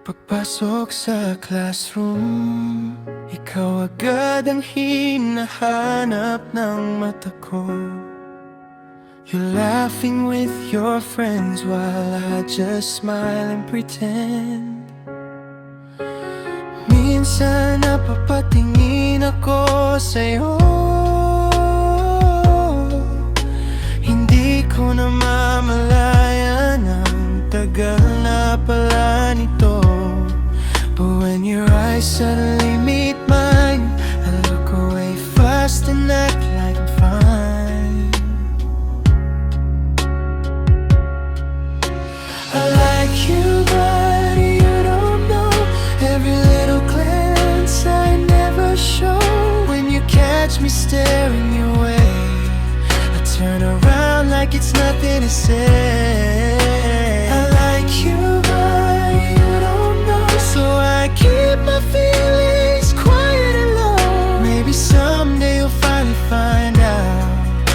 Pagpasok sa classroom, ikaw agad ang hinahanap ng mata ko. You're laughing with your friends while I just smile and pretend. Minsan napapatingin ako sa'yo, hindi ko namamalayan ang tagal na pala nito. But when your eyes suddenly meet mine, I look away fast and act like I'm fine. I like you, but you don't know. Every little glance I never show. When you catch me staring your way, I turn around like it's nothing to say. I like you, but you don't know. So I keep my feelings quiet and low. Maybe someday you'll finally find out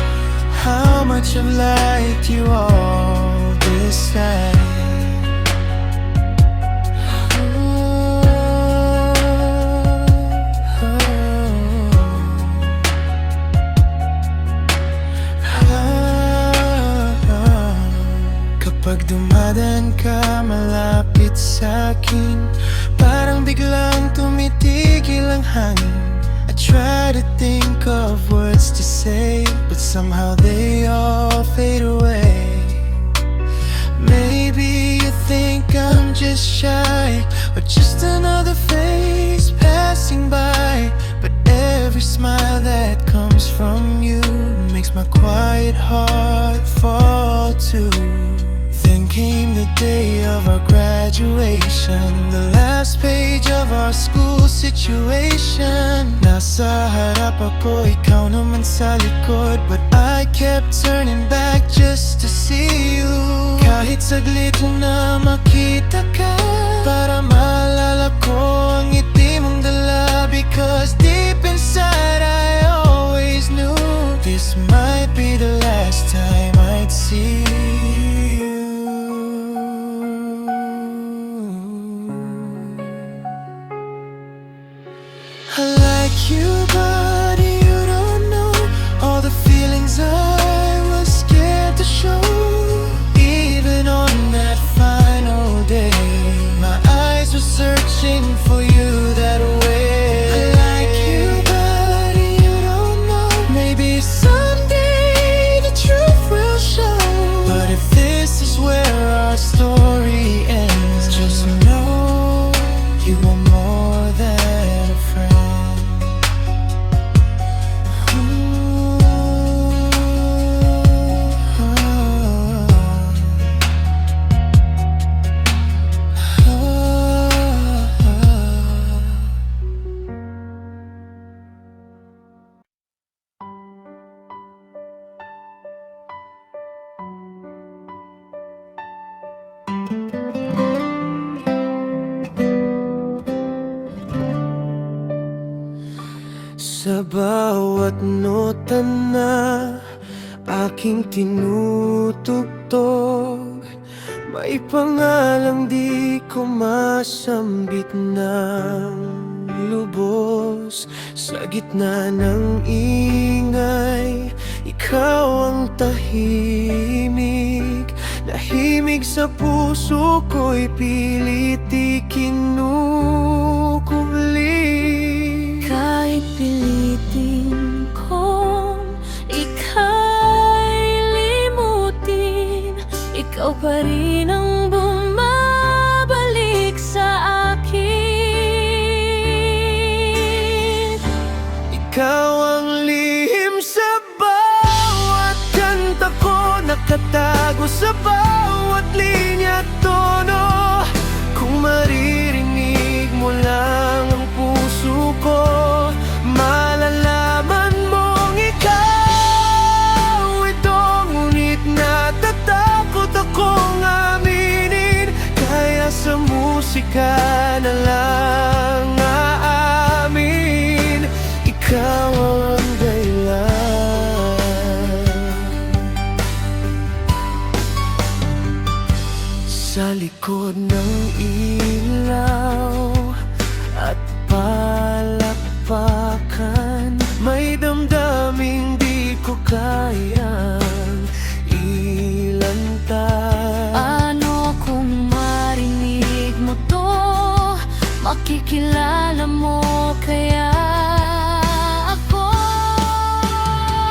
how much I've liked you all this time. Kapag dumadaan ka malapit sa'kin, parang biglang tumitigil ang hangin. I try to think of words to say, but somehow they all fade away. Maybe you think I'm just shy, or just another face passing by. But every smile that comes from you makes my quiet heart fall too. Then came the day of our graduation, the last page of our school situation. Nasa harap ako, ikaw naman sa likod, but I kept turning back just to see you. Kahit saglit lang na makita ka, para maalala ko ang ngiti mong dala. Because deep inside I always knew this might be the last time I'd see you. I like you, but you don't know all the feelings I was scared to show. Even on that final day, my eyes were searching for you that way. I like you, but you don't know. Maybe someday the truth will show. But if this is where our story ends, just know you are more than a friend. Sa bawat nota na aking tinutugtog, may pangalang di ko masambit ng lubos. Sa gitna ng ingay, ikaw ang tahimik. Nahimig sa puso ko'y pilit di kinukubli. Kahit pilitin kong ika'y limutin, ikaw pa rin ang bumabalik sa akin. Ikaw ang lihim sa bawat kanta ko, nakatago sa bawat linya at tono. Kung maririnig mo lang ang puso ko, malalaman mong ikaw ito. Ngunit natatakot akong aminin, kaya sa musika na lang likod ng ilaw at palakpakan, may damdaming di ko kayang ilantad. Ano kung marinig mo to? Makikilala mo kaya ako?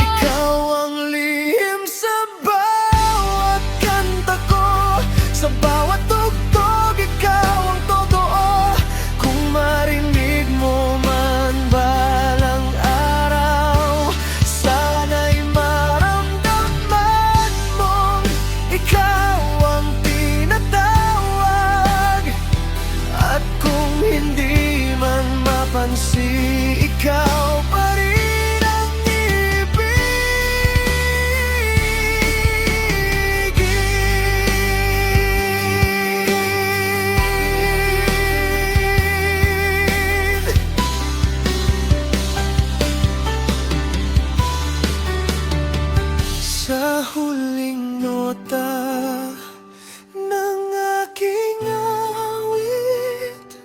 Ikaw ang lihim sa bawat kanta ko, sa bawat tugtog, ikaw ang totoo. Kung marinig mo man balang araw, sana'y maramdaman mong ikaw ang tinatawag. At kung hindi man mapansin, ikaw pa rin ang ibigin. Sa huling nota ng aking awit,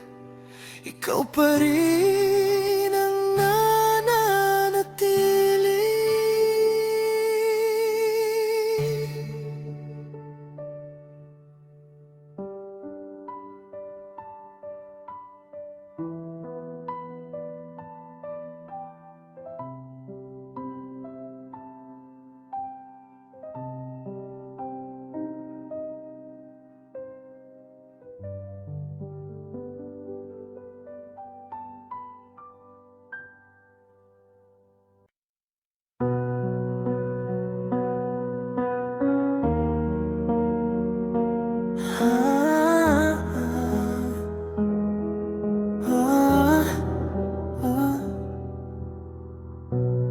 ikaw pa rin ang nananatili.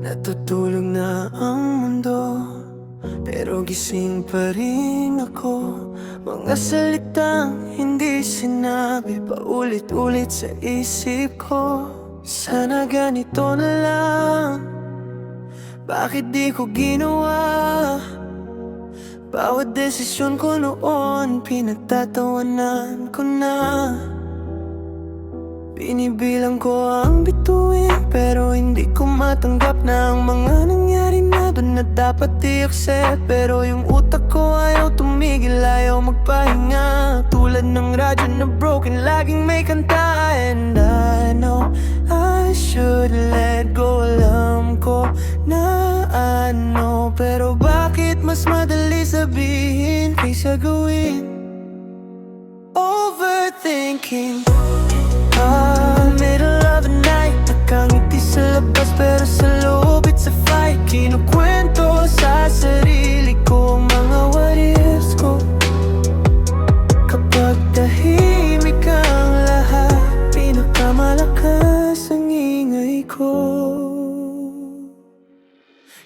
Natutulog na ang mundo, pero gising pa rin ako. Mga salitang hindi sinabi, paulit-ulit sa isip ko. Sana ganito na lang, bakit di ko ginawa? Bawat desisyon ko noon, pinagtatawanan ko na. Binibilang ko ang bituin, pero hindi ko matanggap na ang mga nangyari na doon na dapat i-accept. Pero yung utak ko ayaw tumigil, ayaw magpahinga. Tulad ng radyo na broken, laging may kanta. And I know I should let go. Alam ko na ano, pero bakit mas madali sabihin kaysa gawin? Overthinking. Middle of the night, nakangiti sa labas pero sa loob it's a fight. Kinukwento sa sarili ko ang mga what ifs ko. Kapag tahimik ang lahat, pinakamalakas ang ingay ko.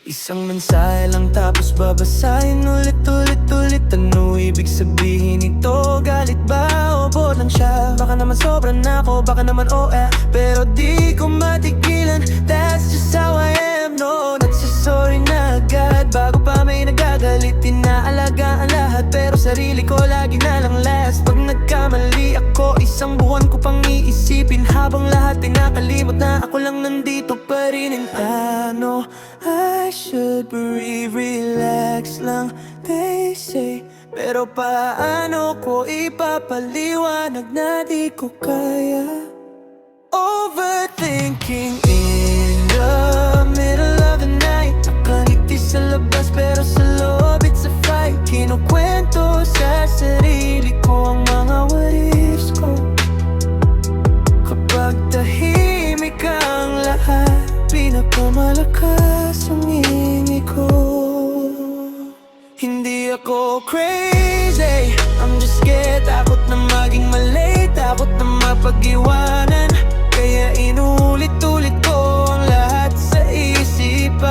Isang mensahe lang tapos babasahin ulit-ulit-ulit. Ano ibig sabihin ito? Galit ba o bored lang siya? Baka naman sobra na ako, baka naman pero di ko matigilan. That's just how I am, no. Nagsasorry na agad bago pa may nagagalit. Inaalagaan lahat pero sarili ko lagi na lang last. Pag nagkamali ako, isang buwan ko pang iisipin, habang lahat ay nakalimot na ako lang nandito pa rin. And I know I should breathe, relax lang, they say. Pero paano ko ipapaliwanag na di ko kaya? Overthinking in the middle of the night, nakangiti sa labas pero sa loob it's a fight. Kinukwento sa sarili ko ang mga what ifs ko. Kapag tahimik ang lahat, pinakamalakas ang ingay ko. Hindi ako crazy, I'm just scared. Takot na maging mali, takot na mapag-iwanan. Kaya inulit-ulit ko ang lahat sa isipan,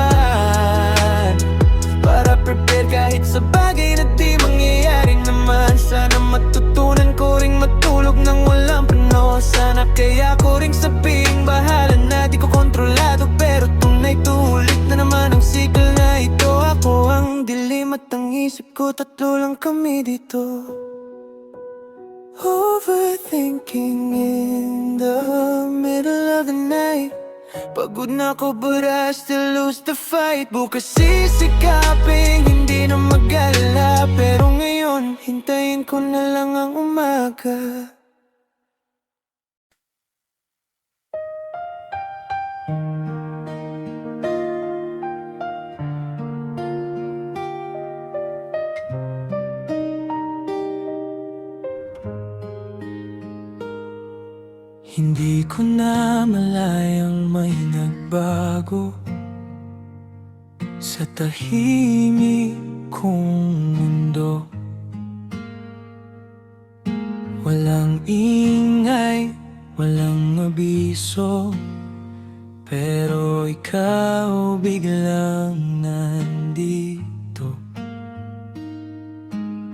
para prepare kahit sa bagay na di mangyayari naman. Sana matutunan ko ring matulog nang walang pano. Sana kaya ko ring sabing bahala na di ko kontrolado, pero tunay tulit na naman ang siklo na ito. Ako ang dilim at ang isip ko, tatlo lang kami dito. thinking in the middle of the night. Pagod na ko but I still lose the fight. Bukas sisikapin, hindi na mag-alala. Pero ngayon, hintayin ko na lang ang umaga. Hindi ko na malayang may nagbago sa tahimik kong mundo. Walang ingay, walang abiso, pero ikaw biglang nandito.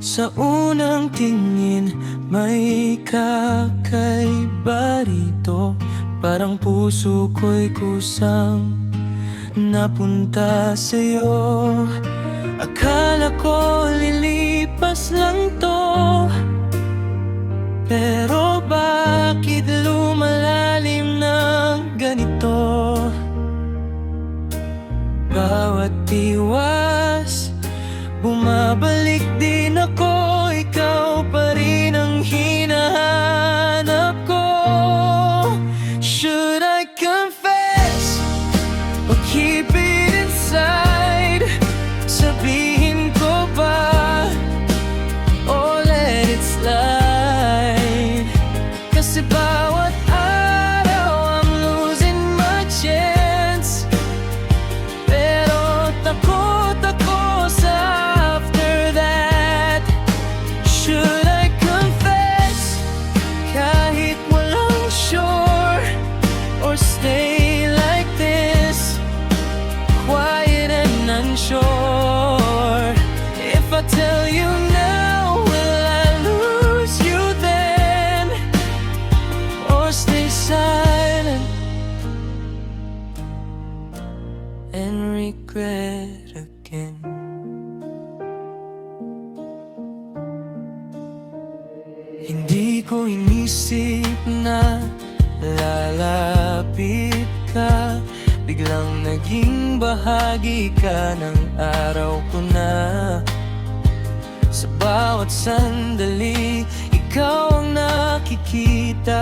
Sa unang tingin, may kakaiba rito. Parang puso ko'y kusang napunta sa'yo. Akala ko lilipas lang to, pero bakit lumalalim ng ganito? Bawat iwas, bumabalik din ako. Ikaw pa rin ang hinahanap ko. Should I confess or keep it inside? Sabihin ko ba or let it slide? Kasi bawat araw I'm losing my chance, pero takot ako sa after that. Should I confess kahit walang sure, or stay like this, quiet and unsure? If I tell you now, will I lose you then, or stay silent and regret again? Hindi ko inisip na lalapit ka, biglang naging bahagi ka ng araw ko na. Sa bawat sandali, ikaw ang nakikita.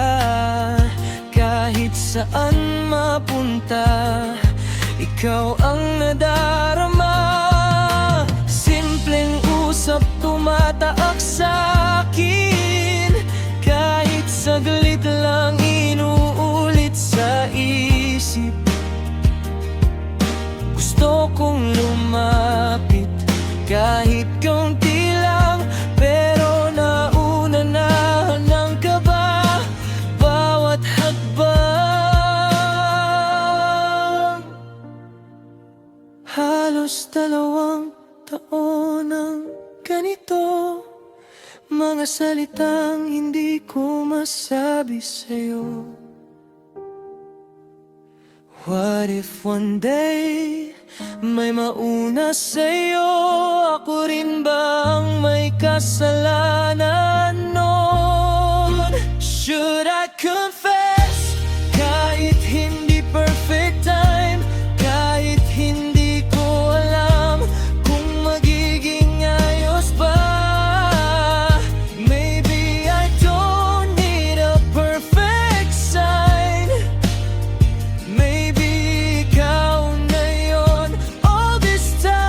Kahit saan mapunta, ikaw ang nadarama. Simpleng usap tumataak sa'kin, kahit saglit lang inuulit sa isip. Gusto kong lumapit kahit kaunti lang, pero nauna na ng kaba. Bawat hakbang, halos 2 taon ng ganito. Mga salitang hindi ko masabi sa'yo. What if one day may mauna sa'yo? Ako rin ba ang may kasalanan nun? Should I confess kahit hindi perfect time? Kahit hindi ko alam kung magiging ayos ba? Maybe I don't need a perfect sign. Maybe ikaw na yun all this time.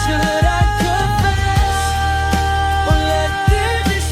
Should I confess or let this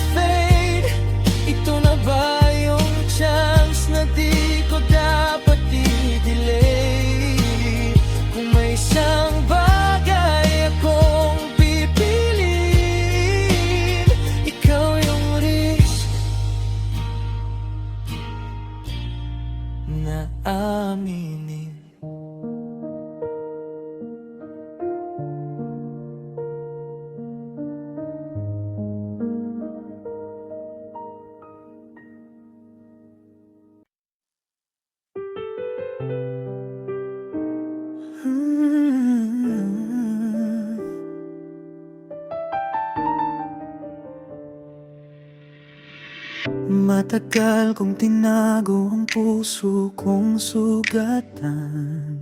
Matagal kong tinago ang puso kong sugatan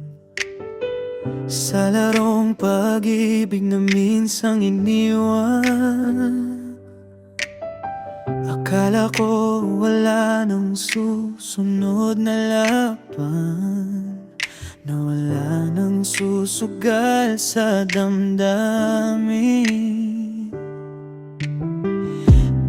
sa larong pag-ibig na minsang iniwan. Akala ko wala nang susunod na laban, na wala nang susugal sa damdamin.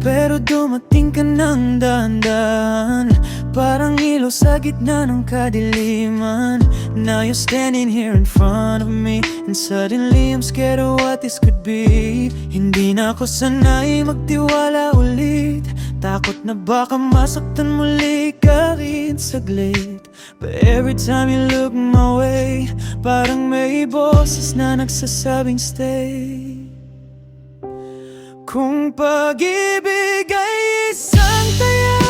Pero dumating ka ng dahan-dahan, parang ilaw sa gitna ng kadiliman. Now you're standing here in front of me, and suddenly I'm scared of what this could be. Hindi na ako sanay magtiwala ulit, takot na baka masaktan muli kahit saglit. But every time you look my way, parang may boses na nagsasabing stay. Kung pag-ibig ay isang taya,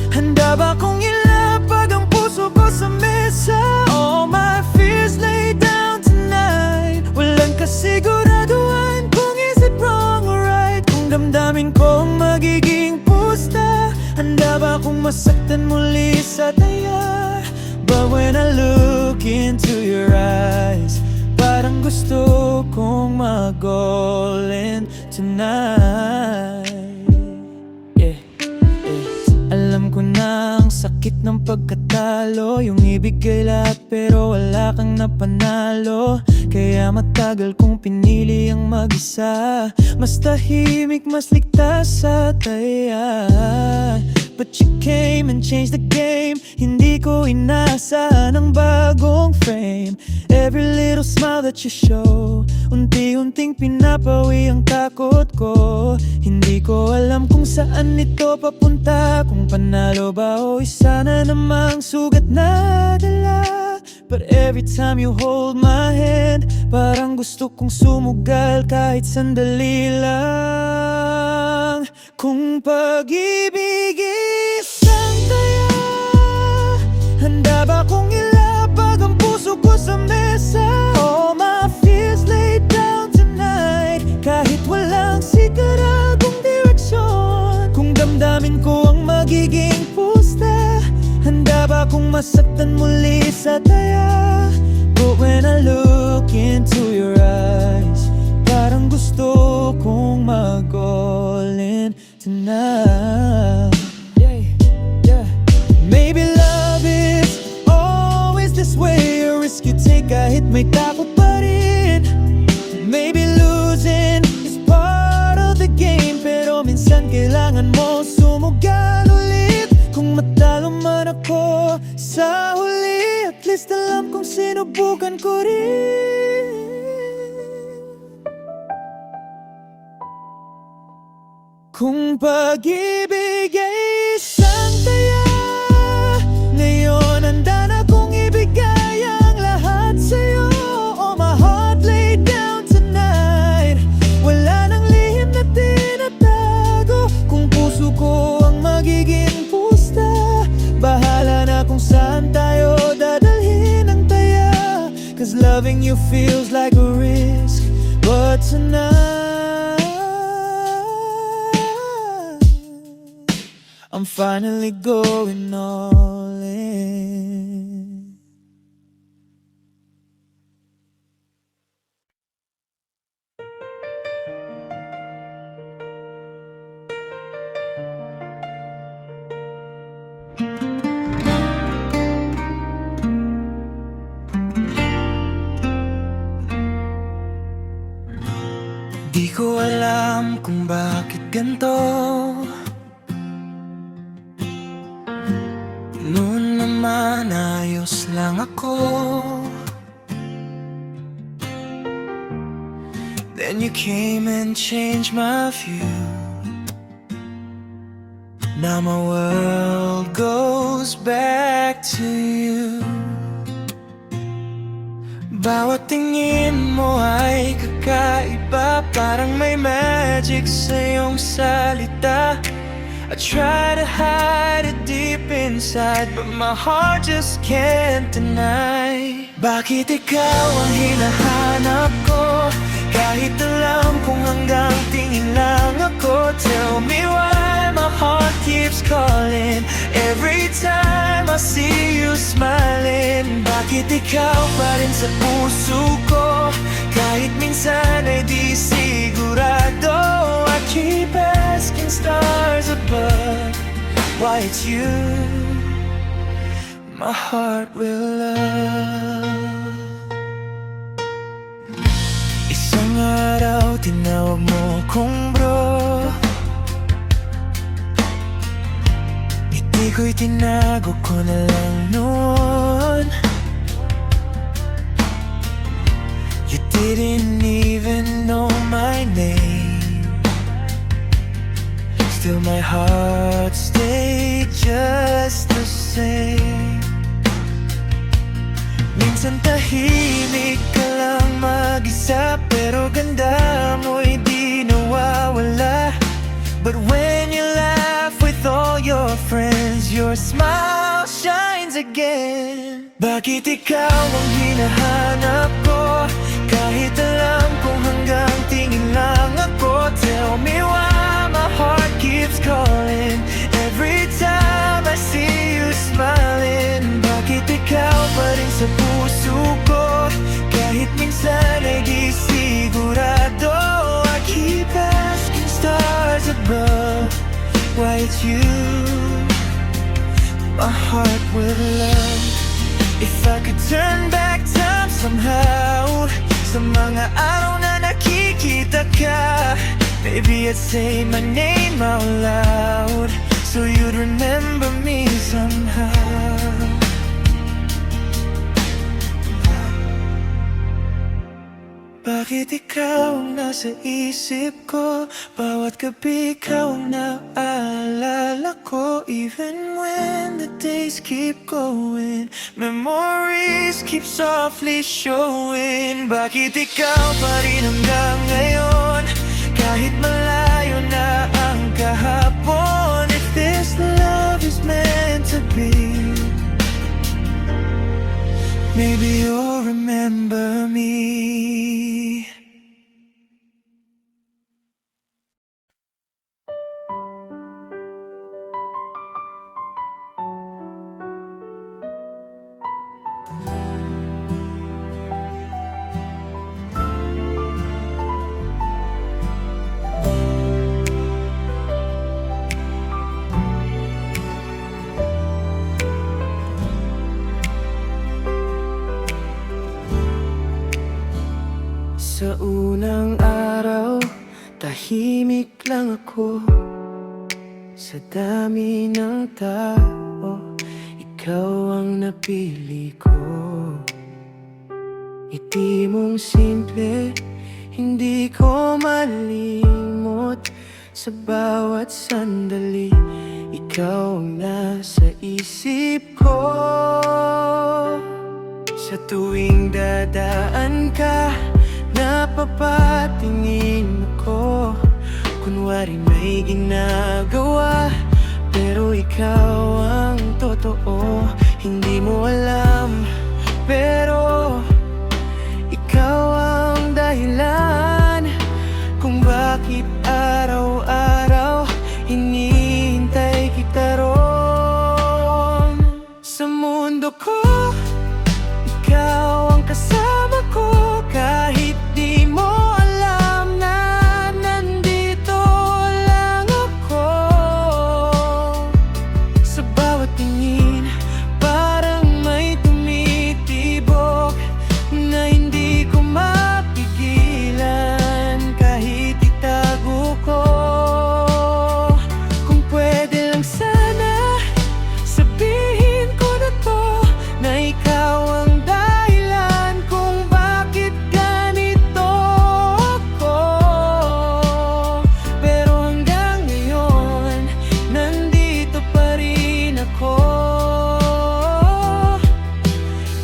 handa ba kong ilapag ang puso ko sa mesa? All my fears lay down tonight. Walang kasiguraduhan kung is it wrong or right. Kung damdamin kong magiging pusta, handa ba kong masaktan muli sa taya? But when I look into your eyes, parang gusto kong mag-all in tonight. Alam ko na ang sakit ng pagkatalo, yung ibigay lahat pero wala kang napanalo. Kaya matagal kong pinili ang mag-isa, mas tahimik, mas ligtas sa taya. But you came and changed the game. Hindi ko inaasahan ang bagong frame. Every little smile that you show, unti-unting pinapawi ang takot ko. Hindi ko alam kung saan ito papunta, kung panalo ba o isa na namang sugat na dala. But every time you hold my hand, parang gusto kong sumugal kahit sandali lang. Kung pag-ibig isang taya, handa ba kong ilapag ang puso ko sa mesa? All my fears lay down tonight, kahit walang siguradong direksyon. Kung damdamin ko ang magiging pusta, handa ba kong masaktan muli sa taya? But when I look into your eyes, parang gusto kong mag-all in tonight. Maybe love is always this way, a risk you take kahit may takot pa rin. Maybe losing is part of the game, pero minsan kailangan mo sumugal ulit. Kung matalo man ako sa huli, at least alam kong sinubukan ko rin. Kung pag-ibig ay isang taya, ngayon handa na kong ibigay ang lahat sa'yo. Oh, my heart lay down tonight, wala nang lihim na tinatago. Kung puso ko ang magiging pusta, bahala na kung saan tayo dadalhin ang taya. Cause loving you feels like a risk, but tonight I'm finally going all in. Di ko alam kung bakit ganito, noon naman ayos lang ako. Then you came and changed my view. Now my world goes back to you. Bawat tingin mo ay kakaiba, parang may magic sa iyong salita. I try to hide it deep inside, but my heart just can't deny. Bakit ikaw ang hinahanap ko, kahit alam kong hanggang tingin lang ako? Tell me why my heart keeps calling. Every time I see you smiling, bakit ikaw pa rin sa puso ko? Kahit minsan ay di sigurado, I keep asking stars above why it's you my heart will love. Isang araw tinawag mo kong bro, ngiti ko'y tinago ko na lang noon. You didn't even know my name, still my heart stayed just the same. Minsan tahimik ka lang mag-isa, pero ganda mo'y di nawawala. But when you laugh with all your friends, your smile shines again. Bakit ikaw ang hinahanap ko? Kahit alam kong hanggang tingin lang ako. Tell me why my heart keeps calling every time I see you smiling. Bakit ikaw pa rin sa puso ko? Kahit minsan ay di sigurado, I keep asking stars above why it's you my heart will love. If I could turn back time somehow, sa mga araw na nakikita ka, maybe I'd say my name out loud, so you'd remember me somehow. Bakit ikaw ang nasa isip ko? Bawat gabi ikaw ang naaalala ko. Even when the days keep going, memories keep softly showing. Bakit ikaw pa rin hanggang ngayon? Kahit malayo na ang kahapon. If this love is meant to be, maybe you'll remember me. Sa unang araw, tahimik lang ako. Sa dami ng tao, ikaw ang napili ko. Ngiti mong simple, hindi ko malimot. Sa bawat sandali, ikaw ang nasa isip ko. Sa tuwing dadaan ka, napapatingin ako. Kunwari may ginagawa, pero ikaw ang totoo. Hindi mo alam, pero ikaw ang dahilan kung bakit araw-araw hinihintay kita ron. Sa mundo ko, ikaw ang kasama ko. Kahit di mo alam na nandito lang ako. Sa bawat tingin, parang may tumitibok na hindi ko mapigilan. Kahit itago ko, kung pwede lang sana, sabihin ko na to, na ikaw ang dahilan kung bakit ganito ako. Pero hanggang ngayon, nandito pa rin ako.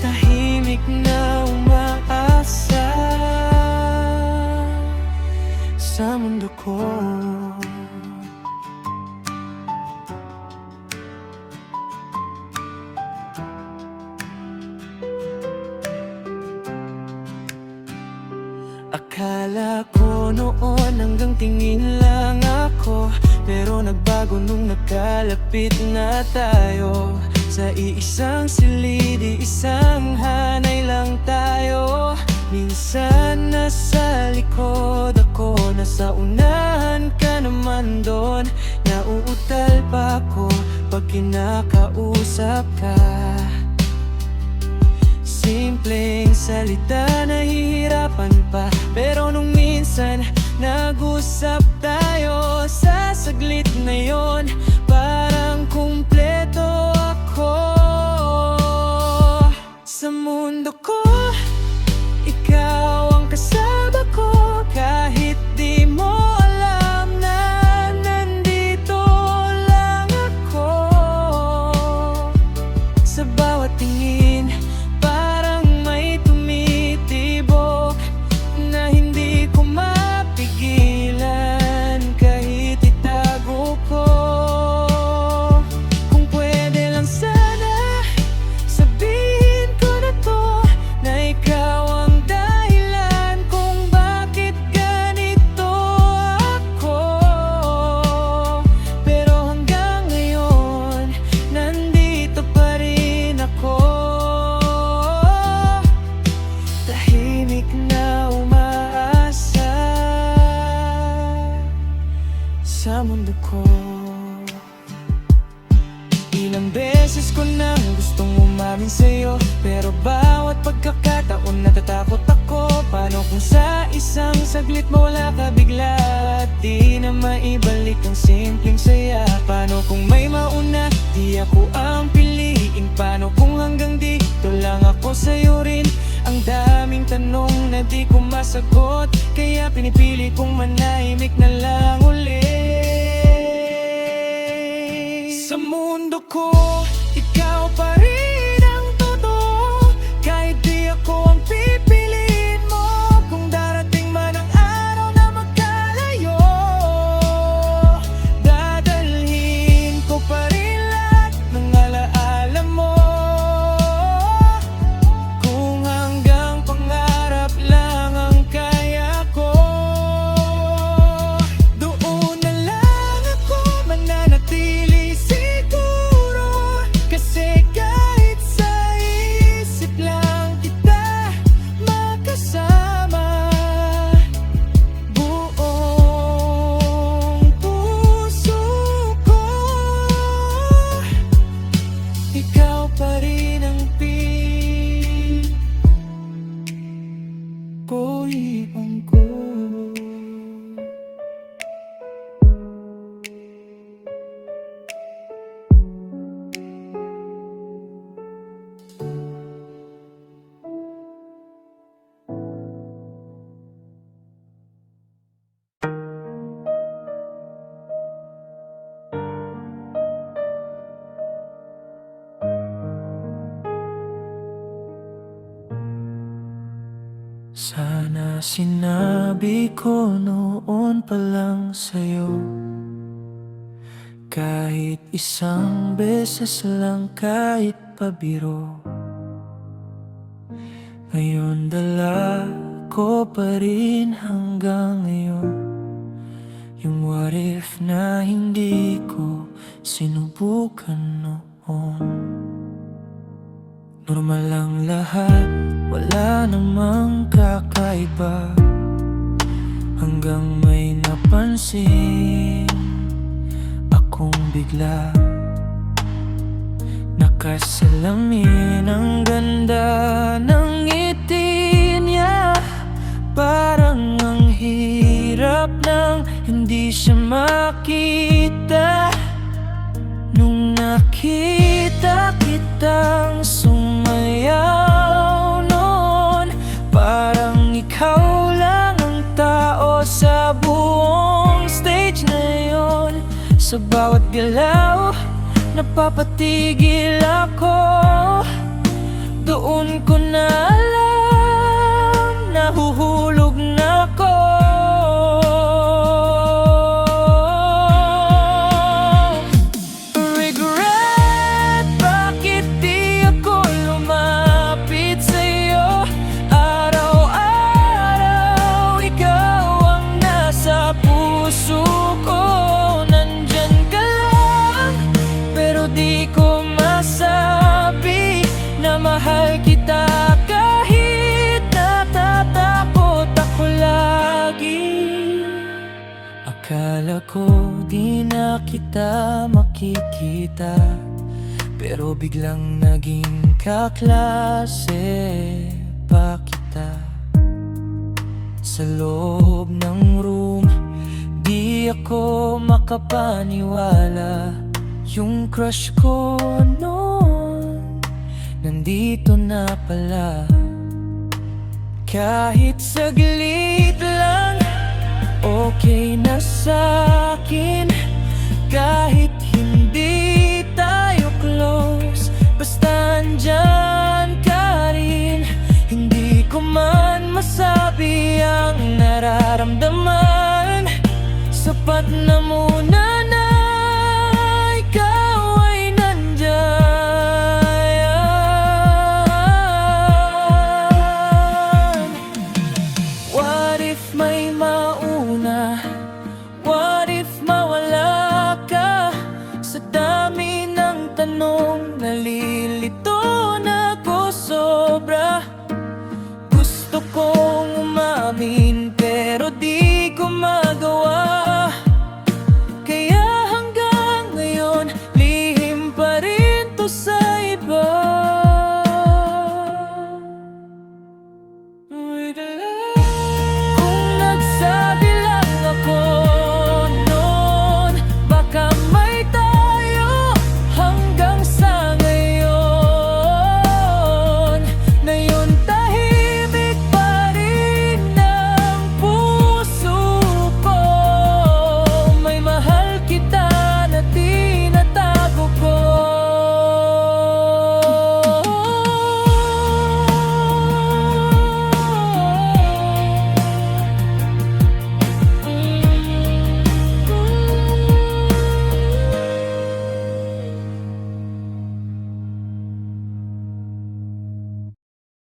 Tahimik na umaasa sa mundo ko. Akala ko noon hanggang tingin lang ako, pero nagbago nung nagkalapit na tayo. Sa iisang silid, isang hanay lang tayo. Minsan nasa likod ako, nasa unahan ka naman doon. Nauutal pa ako pag kinakausap ka. Simpleng salita, nahihirapan pa, pero nung minsan nag-usap tayo, sa saglit na yon parang kumpleto ako. Sa mundo ko, ikaw ang kasama ko, kahit di mo alam na nandito lang ako. Sa bawat tingin, parang may tumitibok na hindi ko mapigilan kahit itago ko. Kung pwede lang sana, sabihin ko na to, na ikaw ang dahilan kung bakit ganito ako. Pero hanggang ngayon, nandito pa rin ako, tahimik na umaasa sa mundo ko. Ilang beses ko nang gustong umamin sa'yo, pero bawat pagkakataon natatakot ako. Paano kung sa isang saglit mawala ka bigla at di na maibalik ang simpleng saya? Paano kung may mauna, di ako ang piliin? Paano kung hanggang dito lang ako sa'yo rin? Ang daming tanong na di ko masagot, kaya pinipili kong manahimik na lang ulit. Sa mundo ko, ikaw pa rin ang totoo, kahit di ako ang pipiliin mo. Kung darating man ang araw na magkalayo, dadalhin ko pa rin lahat ng alaala mo. Kung hanggang pangarap lang ang kaya ko, doon na lang ako mananatili siguro. Kasi kahit sa isip lang kita makasama, buong puso ko, ikaw pa rin ang pipiliin ko. Sana sinabi ko noon pa lang sa'yo, kahit isang beses lang, kahit pabiro. Ngayon dala ko pa rin hanggang ngayon yung what if na hindi ko sinubukan noon. Normal lang lahat, wala namang kakaiba, hanggang may napansin akong bigla. Nakasalamin ang ganda ng ngiti niya, parang ang hirap nang hindi siya makita. Nung nakita kitang sumayaw noon, parang ikaw lang ang tao sa buong stage na yon. Sa bawat galaw, napapatigil ako. Doon ko na alam, nahuhulog na ako. Regret, bakit di ako lumapit sa'yo? Araw-araw, ikaw ang nasa puso ko. Nandito ko di na kita makikita, pero biglang naging kaklase pa kita. Sa loob ng room, di ako makapaniwala. Yung crush ko noon, nandito na pala. Kahit saglit lang, okay na sa'kin. Kahit hindi tayo close, basta andyan ka rin. Hindi ko man masabi ang nararamdaman, sapat na muna